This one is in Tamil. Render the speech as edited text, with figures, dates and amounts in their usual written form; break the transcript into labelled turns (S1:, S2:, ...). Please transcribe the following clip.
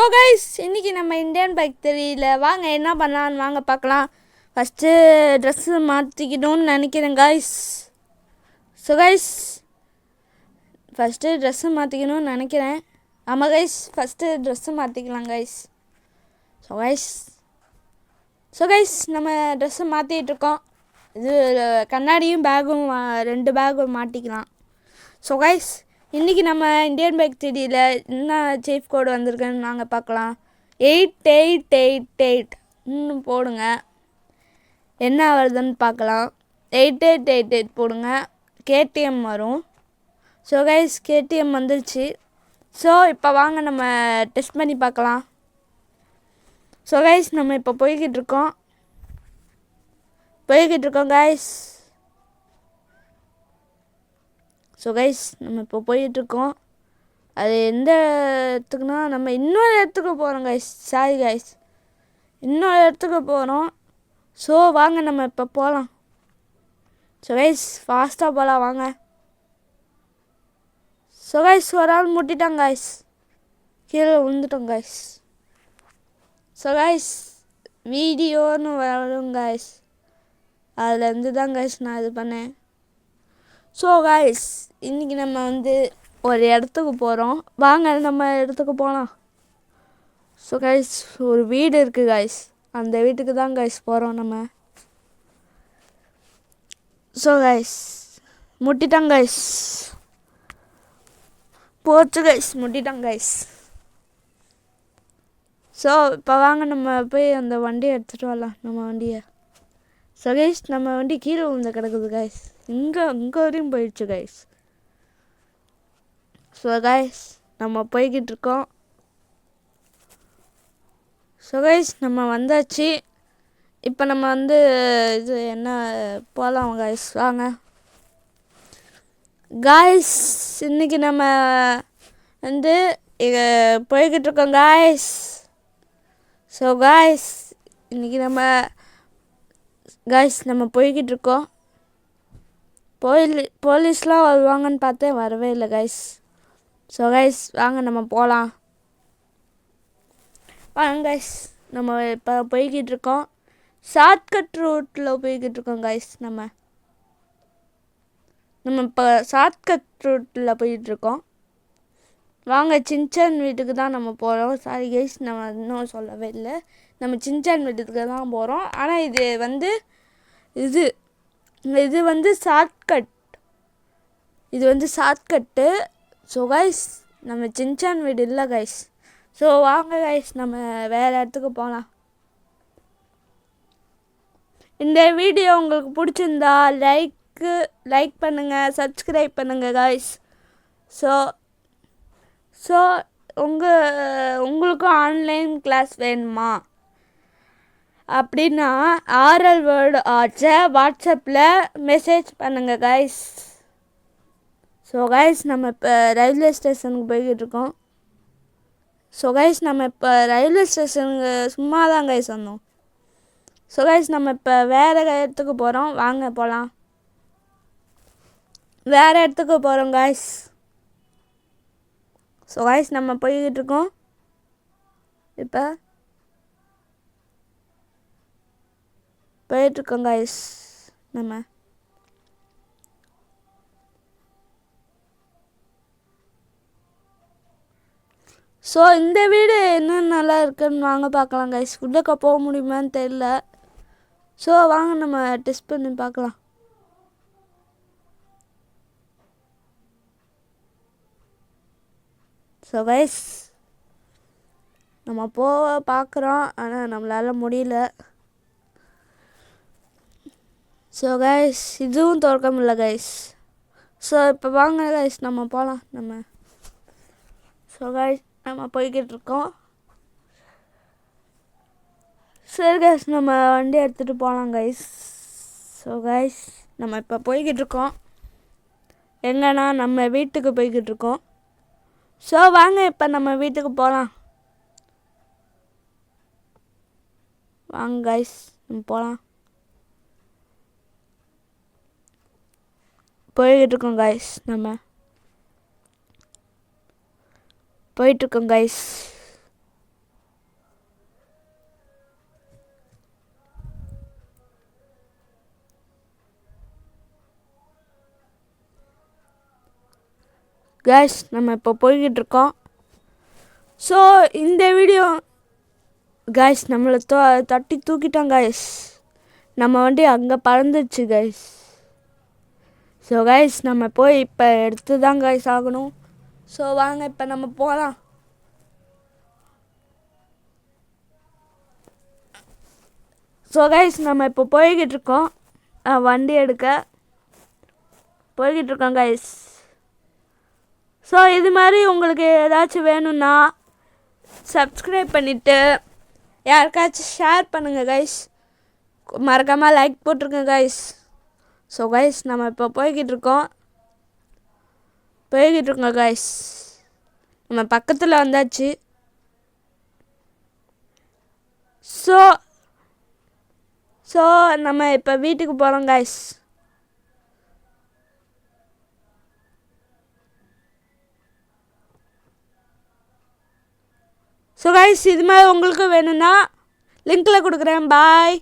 S1: ஸோ கைஸ் இன்றைக்கி நம்ம இந்தியன் பைக் தெரியல வாங்க என்ன பண்ணலான்னு வாங்க பார்க்கலாம். ஃபஸ்ட்டு ட்ரெஸ்ஸு மாற்றிக்கணும்னு நினைக்கிறேன் guys. So guys first dress மாற்றிக்கணும்னு நினைக்கிறேன். ஆமாம் கைஸ், ஃபஸ்ட்டு ட்ரெஸ்ஸு மாற்றிக்கலாம் கைஸ். ஸோ கைஸ் நம்ம ட்ரெஸ்ஸு மாற்றிட்டுருக்கோம். இது கண்ணாடியும் பேகும் 2 பேகும் மாட்டிக்கலாம். ஸோ கைஸ் இன்றைக்கி நம்ம இந்தியன் பைக் தெரியல என்ன சீஃப் கோடு வந்திருக்குன்னு நாங்கள் பார்க்கலாம். 8888 இன்னும் போடுங்க, என்ன வருதுன்னு பார்க்கலாம். 8888 போடுங்க, கேடிஎம் வரும். ஸோ கைஸ் கேடிஎம் வந்துருச்சு. ஸோ இப்போ வாங்க நம்ம டெஸ்ட் பண்ணி பார்க்கலாம். ஸோ கைஸ் நம்ம இப்போ போய்கிட்டு இருக்கோம் கைஸ். ஸோ கைஸ் நம்ம இப்போ போயிட்டுருக்கோம். அது எந்த இடத்துக்குனா நம்ம இன்னொரு இடத்துக்கு போகிறோம் கைஸ். சாரி கைஸ், இன்னொரு இடத்துக்கு போகிறோம். ஸோ வாங்க நம்ம இப்போ போகலாம். ஸோ கைஸ் ஃபாஸ்ட்டாக போகலாம் வாங்க. ஸோ கைஸ் ஒரு ஆள் முட்டிட்டாங்க கைஸ், கீழே விழுந்துட்டோம் கைஸ். ஸோ கைஸ் வீடியோன்னு வரும் கைஸ், அதுலேருந்து தான் கைஸ் நான் இது பண்ணேன். ஸோ கைஸ் இன்றைக்கி நம்ம ஒரு இடத்துக்கு போகிறோம், வாங்க நம்ம இடத்துக்கு போகலாம். ஸோ கைஸ் ஒரு வீடு இருக்குது கைஸ், அந்த வீட்டுக்கு தான் கைஸ் போகிறோம் நம்ம. ஸோ கைஸ் முட்டிட்டாங்க கைஸ், போச்சு கைஸ், முட்டிட்டாங்க கைஸ். ஸோ இப்போ வாங்க நம்ம போய் அந்த வண்டியை எடுத்துகிட்டு வரலாம், நம்ம வண்டியை. ஸோ கைஸ் நம்ம வண்டி கீழே விழுந்து கிடக்குது கைஸ், இங்கே வரையும் போயிடுச்சு கைஸ். ஸோ கைஸ் நம்ம போய்கிட்டு இருக்கோம். ஸோ கைஸ் நம்ம வந்தாச்சு. இப்போ நம்ம இது என்ன போகலாம் கைஸ் வாங்க. கைஸ் இன்றைக்கி நம்ம போய்கிட்டு இருக்கோம் கைஸ். ஸோ கைஸ் இன்றைக்கி நம்ம போய்கிட்டு இருக்கோம். போலீஸ்லாம் வருவாங்கன்னு பார்த்தேன், வரவே இல்லை கைஸ். ஸோ கைஸ் வாங்க நம்ம போகலாம் வாங்க கைஸ். நம்ம இப்போ போய்கிட்டு இருக்கோம், ஷார்ட்கட் ரூட்டில் போய்கிட்டு இருக்கோம் கைஸ். நம்ம இப்போ ஷார்ட்கட் ரூட்டில் போயிட்டுருக்கோம். வாங்க சின்சான் வீட்டுக்கு தான் நம்ம போகிறோம். சாரி கைஸ் நம்ம இன்னும் சொல்லவே இல்லை, நம்ம சின்சான் வீட்டுக்கு தான் போகிறோம். ஆனால் இது ஷார்ட்கட், ஷார்ட்கட்டு. ஸோ கைஸ் நம்ம சின்சான் வீடு இல்லை கைஸ். ஸோ வாங்க கைஸ் நம்ம வேறு இடத்துக்கு போகலாம். இந்த வீடியோ உங்களுக்கு பிடிச்சிருந்தா லைக் பண்ணுங்கள், சப்ஸ்கிரைப் பண்ணுங்கள் கைஸ். ஸோ உங்களுக்கும் ஆன்லைன் கிளாஸ் வேணுமா அப்படின்னா ஆர்எல் வேர்ல்டு ஆர்ட்ஸை வாட்ஸ்அப்பில் மெசேஜ் பண்ணுங்கள் கைஸ். ஸோ கைஸ் நம்ம இப்போ ரயில்வே ஸ்டேஷனுக்கு போய்கிட்டு இருக்கோம். ஸோ கைஸ் நம்ம இப்போ ரயில்வே ஸ்டேஷனுக்கு சும்மா தான் கைஸ் வந்தோம். ஸோ கைஸ் நம்ம இப்போ வேறு இடத்துக்கு போகிறோம், வாங்க போகலாம். வேறு இடத்துக்கு போகிறோம் கைஸ். ஸோ கைஸ் நம்ம போய்கிட்டு இருக்கோம். இப்போ போயிட்டுருக்கோம் கைஸ் நம்ம. ஸோ இந்த வீடு என்ன நல்லா இருக்குன்னு வாங்க பார்க்கலாம் கைஸ். உள்ளக்க போக முடியுமான்னு தெரியல. ஸோ வாங்க நம்ம டெஸ்ட் பண்ணி பார்க்கலாம். ஸோ கைஸ் நம்ம போக பார்க்குறோம், ஆனால் நம்மளால் முடியல. ஸோ கைஸ் இதுவும் திறக்க முடியல கைஸ். ஸோ இப்போ வாங்க கைஸ் நம்ம போகலாம் நம்ம. ஸோ கைஸ் நம்ம போய்கிட்டு இருக்கோம். சரி கைஸ் நம்ம வண்டி எடுத்துகிட்டு போகலாம் கைஸ். ஸோ கைஸ் நம்ம இப்போ போய்கிட்டு இருக்கோம், எங்கன்னா நம்ம வீட்டுக்கு போய்கிட்டு இருக்கோம். ஸோ வாங்க இப்போ நம்ம வீட்டுக்கு போகலாம், வாங்க கைஸ் நம்ம போகலாம். போய்கிட்டு இருக்கோம் கைஸ், நம்ம போயிட்டுருக்கோம் கைஸ். கைஸ் நம்ம இப்போ போய்கிட்டு இருக்கோம். ஸோ இந்த வீடியோ கைஸ் நம்மளை தட்டி தூக்கிட்டோம் கைஸ். நம்ம வண்டி அங்கே பறந்துடுச்சு கைஸ். ஸோ கைஸ் நம்ம போய் இப்போ எடுத்து தான் கைஸ் ஆகணும். ஸோ வாங்க இப்போ நம்ம போகலாம். ஸோ கைஸ் நம்ம இப்போ போய்கிட்டு இருக்கோம். வண்டி எடுக்க போய்கிட்டு இருக்கோம் கைஸ். ஸோ இது மாதிரி உங்களுக்கு ஏதாச்சும் வேணும்னா சப்ஸ்கிரைப் பண்ணிவிட்டு யாருக்காச்சும் ஷேர் பண்ணுங்கள் கைஸ். மறக்காமல் லைக் போட்டிருங்க கைஸ். ஸோ கைஸ் நம்ம இப்போ போய்கிட்டு இருக்கோம் கைஸ். நம்ம பக்கத்தில் வந்தாச்சு. ஸோ நம்ம இப்போ வீட்டுக்கு போகிறோம் கைஸ். ஸோ கைஸ் இது மாதிரி உங்களுக்கு வேணும்னா லிங்க்கில் கொடுக்குறேன். பாய்.